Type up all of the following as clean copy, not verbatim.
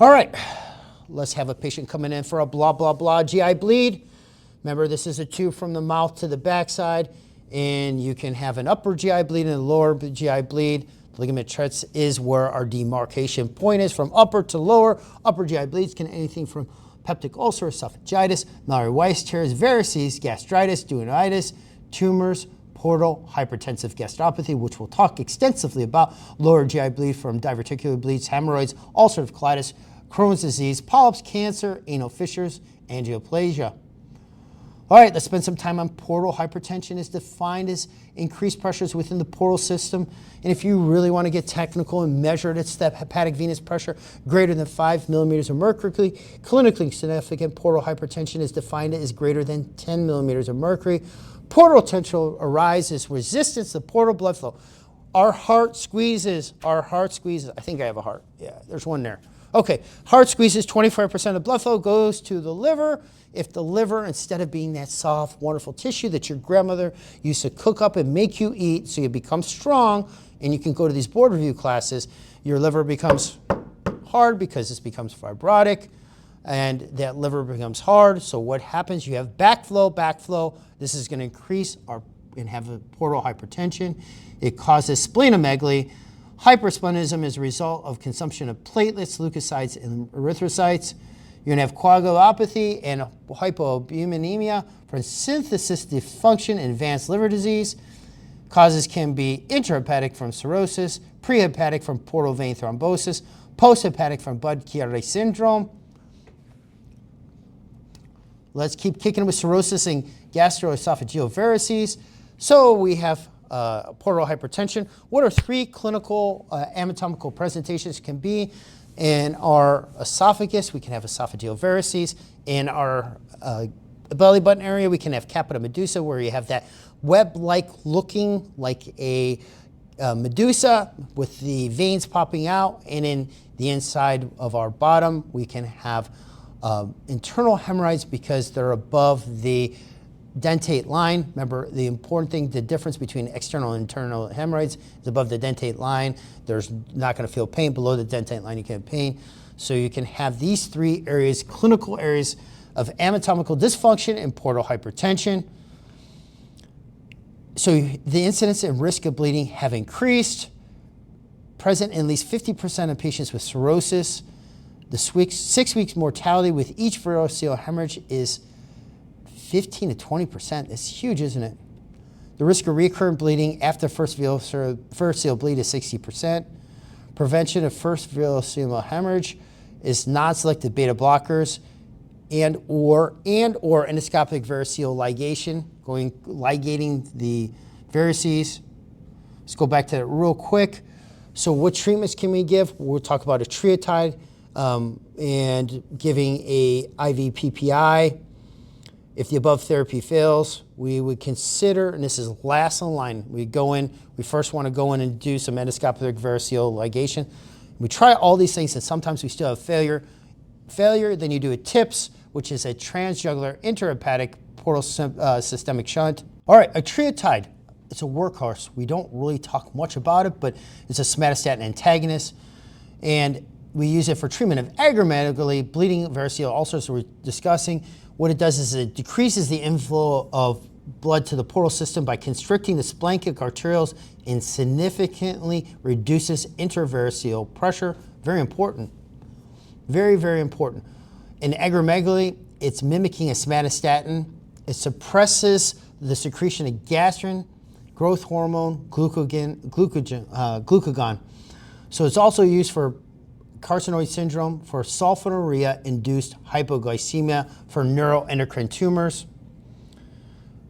All right, let's have a patient coming in for a blah, blah, blah GI bleed. Remember, this is a tube from the mouth to the backside, and you can have an upper GI bleed and a lower GI bleed. The ligament treads is where our demarcation point is from upper to lower. Upper GI bleeds can anything from peptic ulcer, esophagitis, Mallory-Weiss tears, varices, gastritis, duodenitis, tumors, portal hypertensive gastropathy, which we'll talk extensively about. Lower GI bleed from diverticular bleeds, hemorrhoids, ulcerative colitis, Crohn's disease, polyps, cancer, anal fissures, angioplasia. All right, let's spend some time on portal hypertension. Is defined as increased pressures within the portal system. And if you really want to get technical and measure it, it's that hepatic venous pressure greater than 5 millimeters of mercury. Clinically significant portal hypertension is defined as greater than 10 millimeters of mercury. Portal tension arises resistance to portal blood flow. Our heart squeezes. I think I have a heart. Yeah, there's one there. Okay, heart squeezes, 25% of blood flow goes to the liver. If the liver, instead of being that soft, wonderful tissue that your grandmother used to cook up and make you eat so you become strong, and you can go to these board review classes, your liver becomes hard because this becomes fibrotic, and that liver becomes hard. So what happens? You have backflow. This is going to increase and have a portal hypertension. It causes splenomegaly. Hypersplenism is a result of consumption of platelets, leukocytes, and erythrocytes. You're going to have coagulopathy and hypoalbuminemia from synthesis dysfunction and advanced liver disease. Causes can be intrahepatic from cirrhosis, prehepatic from portal vein thrombosis, posthepatic from Budd-Chiari syndrome. Let's keep kicking with cirrhosis and gastroesophageal varices. So we have portal hypertension. What are 3 clinical anatomical presentations can be? In our esophagus, we can have esophageal varices. In our belly button area, we can have capita medusa, where you have that web-like looking like a medusa with the veins popping out. And in the inside of our bottom, we can have internal hemorrhoids because they're above the dentate line. Remember, the important thing, the difference between external and internal hemorrhoids is above the dentate line. There's not going to feel pain. Below the dentate line, you can have pain. So you can have these 3 areas, clinical areas of anatomical dysfunction and portal hypertension. So the incidence and risk of bleeding have increased. Present in at least 50% of patients with cirrhosis. The 6 weeks mortality with each variceal hemorrhage is 15 to 20%. That's huge, isn't it? The risk of recurrent bleeding after first variceal bleed is 60%. Prevention of first variceal hemorrhage is non-selective beta blockers and or endoscopic variceal ligation, ligating the varices. Let's go back to that real quick. So what treatments can we give? We'll talk about a triatide and giving a IV PPI. If the above therapy fails, we would consider, and this is last in line, we first want to go in and do some endoscopic variceal ligation. We try all these things, and sometimes we still have failure. Then you do a TIPS, which is a transjugular intrahepatic portal systemic shunt. All right, a triatide, it's a workhorse. We don't really talk much about it, but it's a somatostatin antagonist, and we use it for treatment of acromegaly, bleeding, variceal ulcers we're discussing. What it does is it decreases the inflow of blood to the portal system by constricting the splanchnic arterioles and significantly reduces intervariceal pressure. Very important. Very, very important. In acromegaly, it's mimicking a somatostatin. It suppresses the secretion of gastrin, growth hormone, glucagon. So it's also used for carcinoid syndrome, for sulfonylurea-induced hypoglycemia, for neuroendocrine tumors.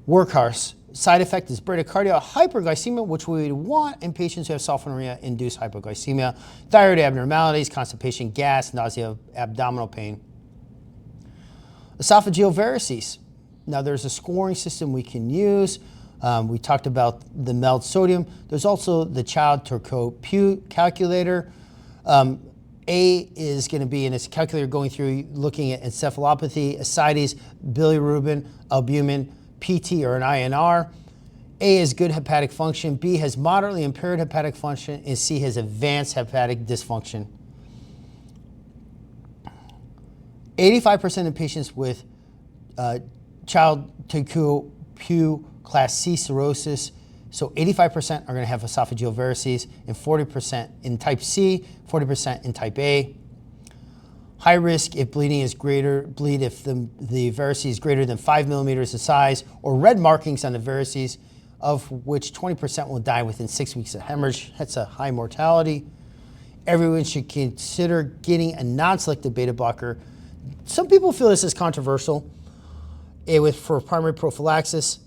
Workhorse. Side effect is bradycardia hyperglycemia, which we would want in patients who have sulfonylurea-induced hypoglycemia, thyroid abnormalities, constipation, gas, nausea, abdominal pain. Esophageal varices. Now there's a scoring system we can use. We talked about the MELD sodium. There's also the Child-Turcot calculator. A is going to be in its calculator going through looking at encephalopathy, ascites, bilirubin, albumin, PT or an INR. A is good hepatic function, B has moderately impaired hepatic function, and C has advanced hepatic dysfunction. 85% of patients with child Teku class C cirrhosis, so 85% are going to have esophageal varices, and 40% in type C, 40% in type A. High risk if bleeding is greater, bleed if the varices is greater than 5 millimeters in size, or red markings on the varices, of which 20% will die within 6 weeks of hemorrhage. That's a high mortality. Everyone should consider getting a non-selective beta blocker. Some people feel this is controversial. For primary prophylaxis,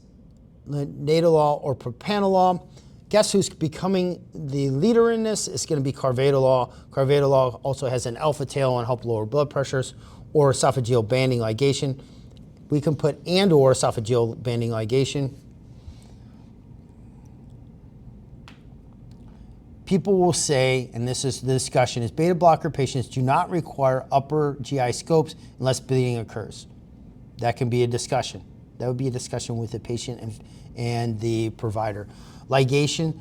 nadolol or propranolol. Guess who's becoming the leader in this? It's going to be carvedilol. Carvedilol also has an alpha tail and help lower blood pressures, or esophageal banding ligation. We can put and/or esophageal banding ligation. People will say, and this is the discussion, is beta blocker patients do not require upper GI scopes unless bleeding occurs. That can be a discussion. That would be a discussion with the patient and the provider. Ligation,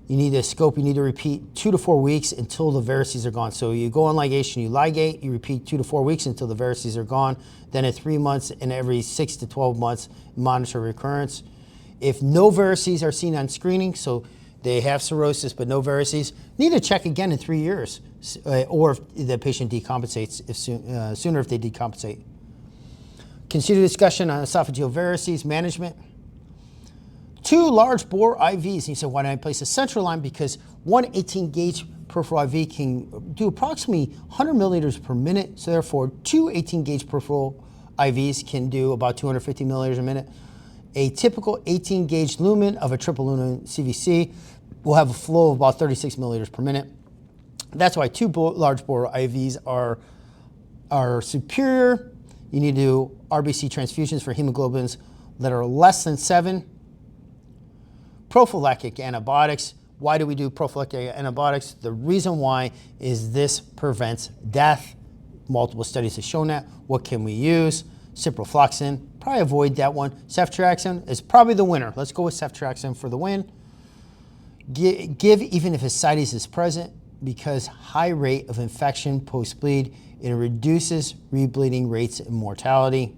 you need a scope, you need to repeat 2 to 4 weeks until the varices are gone. So you go on ligation, you ligate, you repeat 2 to 4 weeks until the varices are gone. Then at 3 months and every 6 to 12 months, monitor recurrence. If no varices are seen on screening, so they have cirrhosis but no varices, need to check again in 3 years, or if the patient decompensates, sooner if they decompensate. Consider discussion on esophageal varices management. 2 large bore IVs. And you say, why did I place a central line? Because one 18-gauge peripheral IV can do approximately 100 milliliters per minute. So therefore, 2 18-gauge peripheral IVs can do about 250 milliliters a minute. A typical 18-gauge lumen of a triple lumen CVC will have a flow of about 36 milliliters per minute. That's why 2 large bore IVs are superior. You need to do RBC transfusions for hemoglobins that are less than 7. Prophylactic antibiotics. Why do we do prophylactic antibiotics? The reason why is this prevents death. Multiple studies have shown that. What can we use? Ciprofloxacin. Probably avoid that one. Ceftriaxone is probably the winner. Let's go with ceftriaxone for the win. Give even if ascites is present, because high rate of infection post-bleed, it reduces rebleeding rates and mortality.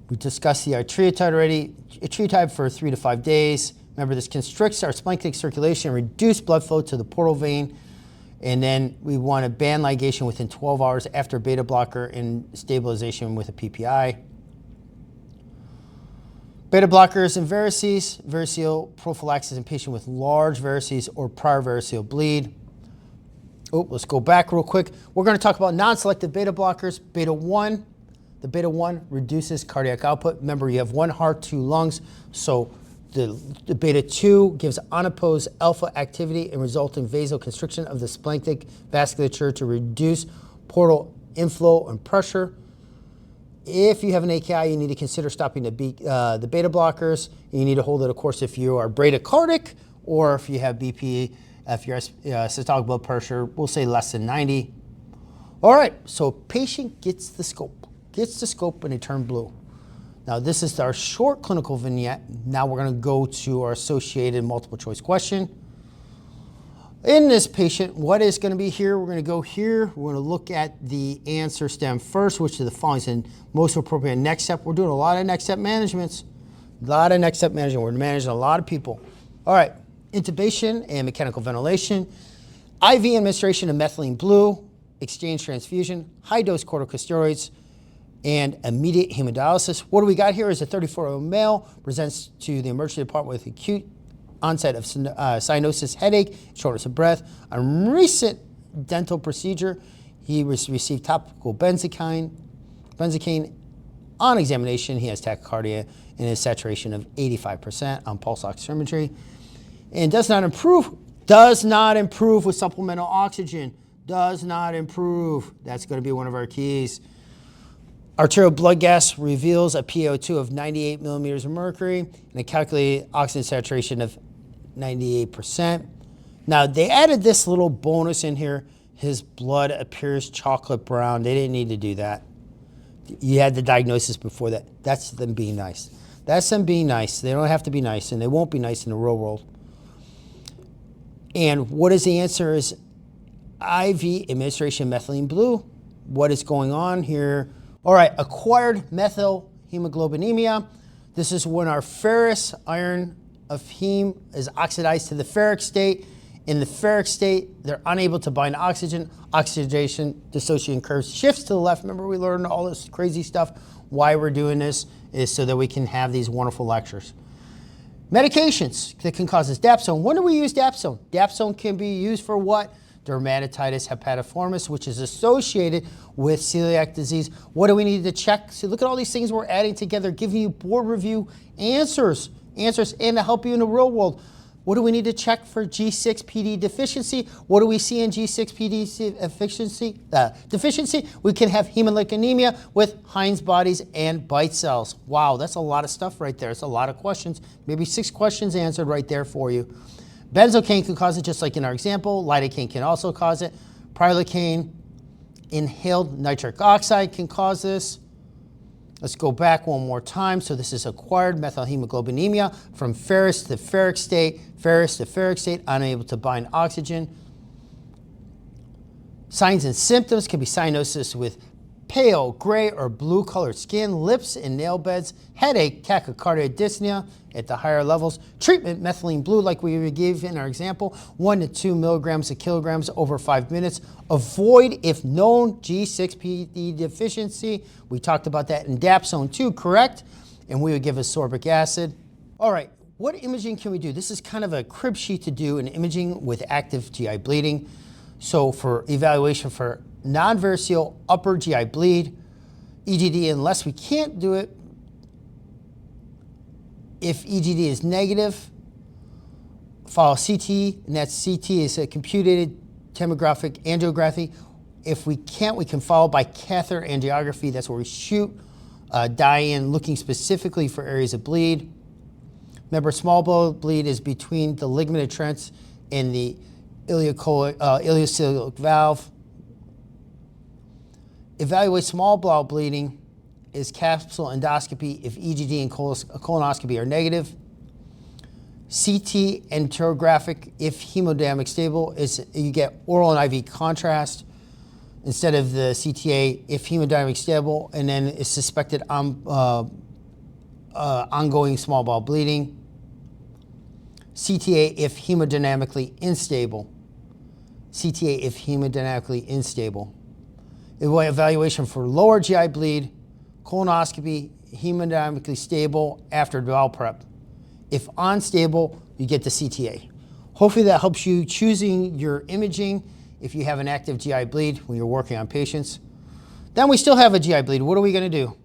We discussed the arteriotide already. Arteriotide for 3 to 5 days. Remember, this constricts our splanchnic circulation, reduce blood flow to the portal vein, and then we want to ban ligation within 12 hours after beta blocker and stabilization with a PPI. Beta blockers and varices, variceal prophylaxis in patients with large varices or prior variceal bleed. Oh, let's go back real quick. We're going to talk about non-selective beta blockers. Beta 1. The beta 1 reduces cardiac output. Remember, you have 1 heart, 2 lungs, so the beta 2 gives unopposed alpha activity and resulting vasoconstriction of the splanchnic vasculature to reduce portal inflow and pressure. If you have an AKI, you need to consider stopping the beta blockers. You need to hold it, of course, if you are bradycardic or if you have BP, if your systolic blood pressure, we'll say less than 90. All right, so patient gets the scope and it turned blue. Now this is our short clinical vignette. Now we're going to go to our associated multiple choice question. In this patient, what is going to be here? We're going to go here. We're going to look at the answer stem first, which is the following and most appropriate next step. We're doing a lot of next step managements. We're managing a lot of people. All right, intubation and mechanical ventilation, IV administration of methylene blue, exchange transfusion, high dose corticosteroids, and immediate hemodialysis. What do we got here is a 34-year-old male presents to the emergency department with acute onset of cyanosis, headache, shortness of breath. On recent dental procedure, he received topical benzocaine. On examination, he has tachycardia and his saturation of 85% on pulse oximetry, and does not improve with supplemental oxygen. Does not improve. That's going to be one of our keys. Arterial blood gas reveals a PaO2 of 98 millimeters of mercury and a calculated oxygen saturation of 98%. Now, they added this little bonus in here. His blood appears chocolate brown. They didn't need to do that. You had the diagnosis before that. That's them being nice. That's them being nice. They don't have to be nice, and they won't be nice in the real world. And what is the answer is IV administration of methylene blue. what is going on here. All right, acquired methylhemoglobinemia. This is when our ferrous iron of heme is oxidized to the ferric state. In the ferric state, they're unable to bind oxygen. Oxidation dissociation curve shifts to the left. Remember, we learned all this crazy stuff. Why we're doing this is so that we can have these wonderful lectures. Medications that can cause this. Dapsone. When do we use dapsone? Dapsone can be used for what? Dermatitis hepatiformis, which is associated with celiac disease. What do we need to check? So look at all these things we're adding together, giving you board review answers, and to help you in the real world. What do we need to check for G6PD deficiency? What do we see in G6PD deficiency? We can have hemolytic anemia with Heinz bodies and bite cells. Wow, that's a lot of stuff right there. It's a lot of questions. Maybe 6 questions answered right there for you. Benzocaine can cause it, just like in our example. Lidocaine can also cause it. Prilocaine, inhaled nitric oxide can cause this. Let's go back one more time. So this is acquired methylhemoglobinemia from ferrous to ferric state, unable to bind oxygen. Signs and symptoms can be cyanosis with pale, gray, or blue colored skin, lips and nail beds, headache, tachycardia, dyspnea at the higher levels. Treatment, methylene blue, like we gave in our example, 1 to 2 milligrams a kilograms over 5 minutes. Avoid, if known, G6PD deficiency. We talked about that in dapsone too, correct? And we would give ascorbic acid. All right, what imaging can we do? This is kind of a crib sheet to do in imaging with active GI bleeding. So for evaluation for non-variceal upper GI bleed, EGD, unless we can't do it, if EGD is negative, follow CT, and that CT is a computed tomographic angiography. If we can't, we can follow by catheter angiography. That's where we shoot dye in, looking specifically for areas of bleed. Remember, small bowel bleed is between the ligament of Trent and the ileoceliac valve. Evaluate small bowel bleeding is capsule endoscopy if EGD and colonoscopy are negative. CT enterographic if hemodynamic stable is you get oral and IV contrast instead of the CTA if hemodynamic stable, and then is suspected ongoing small bowel bleeding. CTA if hemodynamically unstable. CTA if hemodynamically unstable. Evaluation for lower GI bleed, colonoscopy, hemodynamically stable after bowel prep. If unstable, you get the CTA. Hopefully that helps you choosing your imaging if you have an active GI bleed when you're working on patients. Then we still have a GI bleed. What are we going to do?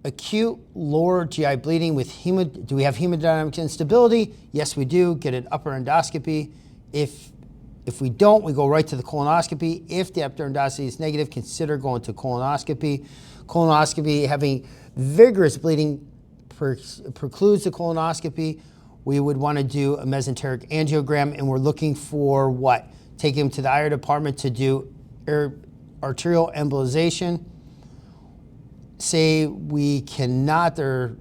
Acute lower GI bleeding with do we have hemodynamic instability? Yes, we do. Get an upper endoscopy. If we don't, we go right to the colonoscopy. If the upper endoscopy is negative, consider going to colonoscopy. Colonoscopy, having vigorous bleeding precludes the colonoscopy. We would want to do a mesenteric angiogram, and we're looking for what? Take him to the IR department to do arterial embolization. Say we cannot, their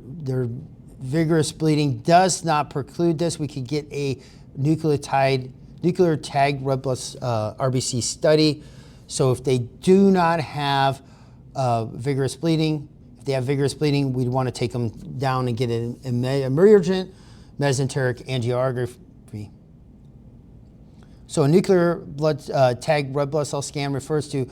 vigorous bleeding does not preclude this. We could get a nuclear tagged red blood RBC study. So if they do not have vigorous bleeding, if they have vigorous bleeding, we'd want to take them down and get an emergent mesenteric angiography. So a nuclear blood tagged red blood cell scan refers to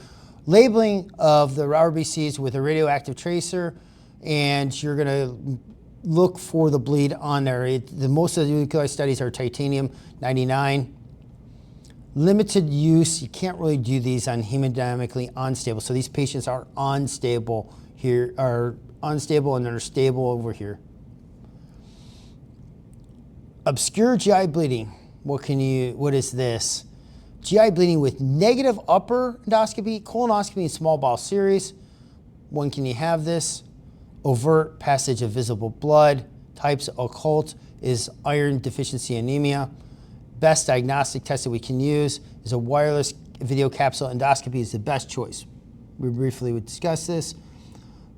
labeling of the RBCs with a radioactive tracer, and you're going to look for the bleed on there. Most of the nuclear studies are titanium 99. Limited use, you can't really do these on hemodynamically unstable. So these patients are unstable here, are unstable and they're stable over here. Obscure GI bleeding. What is this? GI bleeding with negative upper endoscopy, colonoscopy, and small bowel series. When can you have this? Overt passage of visible blood. Types occult is iron deficiency anemia. Best diagnostic test that we can use is a wireless video capsule endoscopy is the best choice. We briefly would discuss this.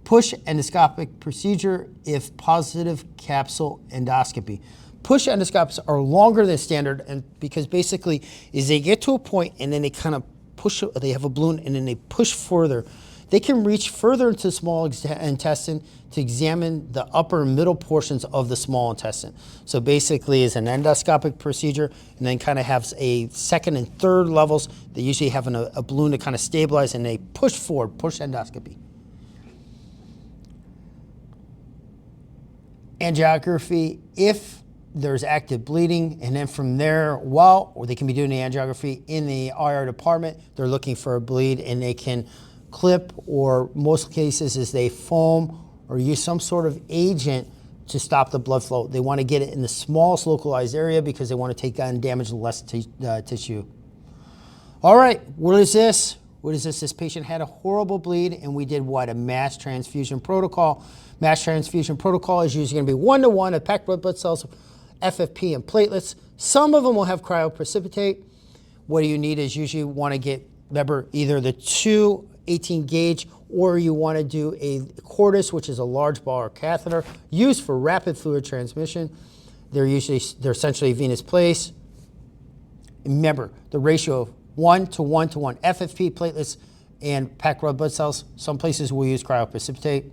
Push endoscopic procedure if positive capsule endoscopy. Push endoscopes are longer than standard, and because basically is they get to a point and then they kind of push, they have a balloon, and then they push further. They can reach further into the small intestine to examine the upper and middle portions of the small intestine. So basically it's an endoscopic procedure, and then kind of has a second and third levels. They usually have a balloon to kind of stabilize, and they push forward, push endoscopy. Angiography, if there's active bleeding, and then from there, or they can be doing the angiography in the IR department, they're looking for a bleed, and they can clip, or most cases is they foam or use some sort of agent to stop the blood flow. They want to get it in the smallest localized area because they want to take on damage and less tissue. All right, what is this? What is this? This patient had a horrible bleed, and we did what? A mass transfusion protocol. Mass transfusion protocol is usually going to be 1-to-1 of packed red blood cells, FFP, and platelets. Some of them will have cryoprecipitate. What you need is usually want to get, remember, either the 218 gauge, or you want to do a cordis, which is a large ball catheter used for rapid fluid transmission. They're essentially venous place. Remember the ratio of 1-to-1-to-1 FFP, platelets, and packed red blood cells. Some places will use cryoprecipitate.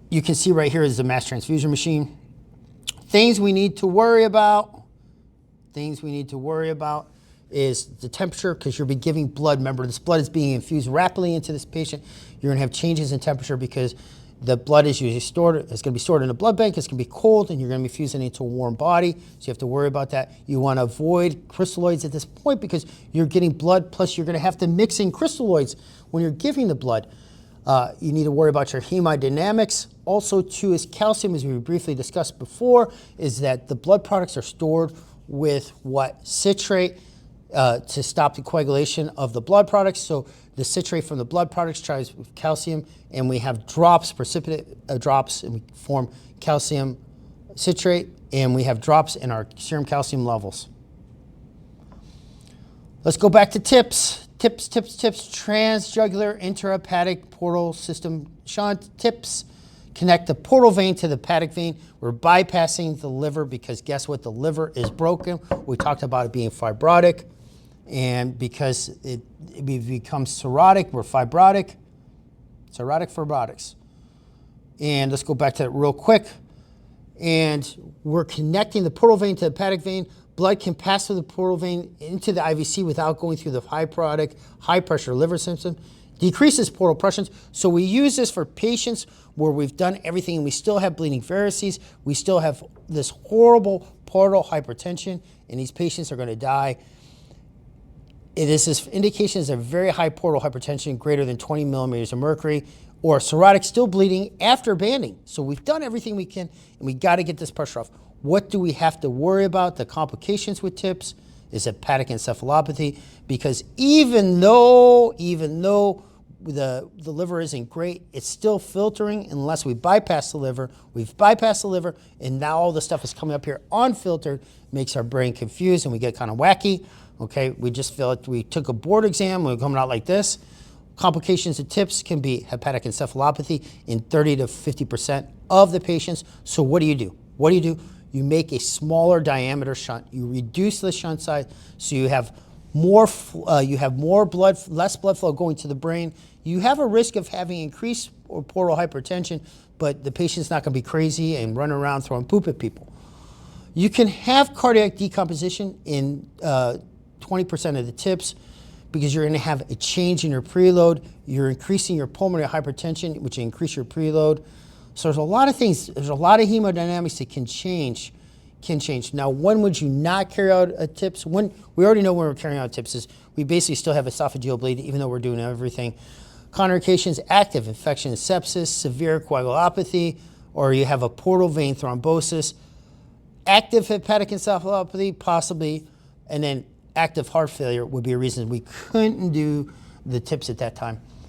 You can see right here is the mass transfusion machine. Things we need to worry about. Things we need to worry about is the temperature, because you'll be giving blood. Remember, this blood is being infused rapidly into this patient. You're going to have changes in temperature because the blood is usually stored. It's going to be stored in a blood bank. It's going to be cold, and you're going to be infusing it into a warm body. So you have to worry about that. You want to avoid crystalloids at this point because you're getting blood, plus you're going to have to mix in crystalloids when you're giving the blood. You need to worry about your hemodynamics. Also, too, is calcium, as we briefly discussed before, is that the blood products are stored with what? Citrate. To stop the coagulation of the blood products. So the citrate from the blood products tries with calcium, and we have drops, precipitate drops, and we form calcium citrate, and we have drops in our serum calcium levels. Let's go back to tips. Tips. Transjugular intrahepatic portal system shunt tips. Connect the portal vein to the hepatic vein. We're bypassing the liver because guess what? The liver is broken. We talked about it being fibrotic. And because it becomes cirrhotic, we're fibrotic. Cirrhotic fibrotics. And let's go back to that real quick. And we're connecting the portal vein to the hepatic vein. Blood can pass through the portal vein into the IVC without going through the fibrotic, high pressure liver system. Decreases portal pressures. So we use this for patients where we've done everything and we still have bleeding varices. We still have this horrible portal hypertension, and these patients are going to die. This indication is a very high portal hypertension, greater than 20 millimeters of mercury, or cirrhotic still bleeding after banding. So we've done everything we can, and we got to get this pressure off. What do we have to worry about? The complications with TIPS is hepatic encephalopathy, because even though the liver isn't great, it's still filtering unless we bypass the liver. We've bypassed the liver, and now all the stuff is coming up here unfiltered, makes our brain confused, and we get kind of wacky. Okay, we just feel like we took a board exam, we're coming out like this. Complications of TIPS can be hepatic encephalopathy in 30 to 50% of the patients. So what do you do? You make a smaller diameter shunt. You reduce the shunt size so you have more blood, less blood flow going to the brain. You have a risk of having increased portal hypertension, but the patient's not going to be crazy and run around throwing poop at people. You can have cardiac decomposition in 20% of the TIPS because you're going to have a change in your preload. You're increasing your pulmonary hypertension, which increase your preload. So there's a lot of things. There's a lot of hemodynamics that can change. Now, when would you not carry out a TIPS? When we already know when we're carrying out TIPS is we basically still have esophageal bleed, even though we're doing everything. Contraindications: active infection, sepsis, severe coagulopathy, or you have a portal vein thrombosis, active hepatic encephalopathy, possibly, and then active heart failure would be a reason we couldn't do the TIPS at that time.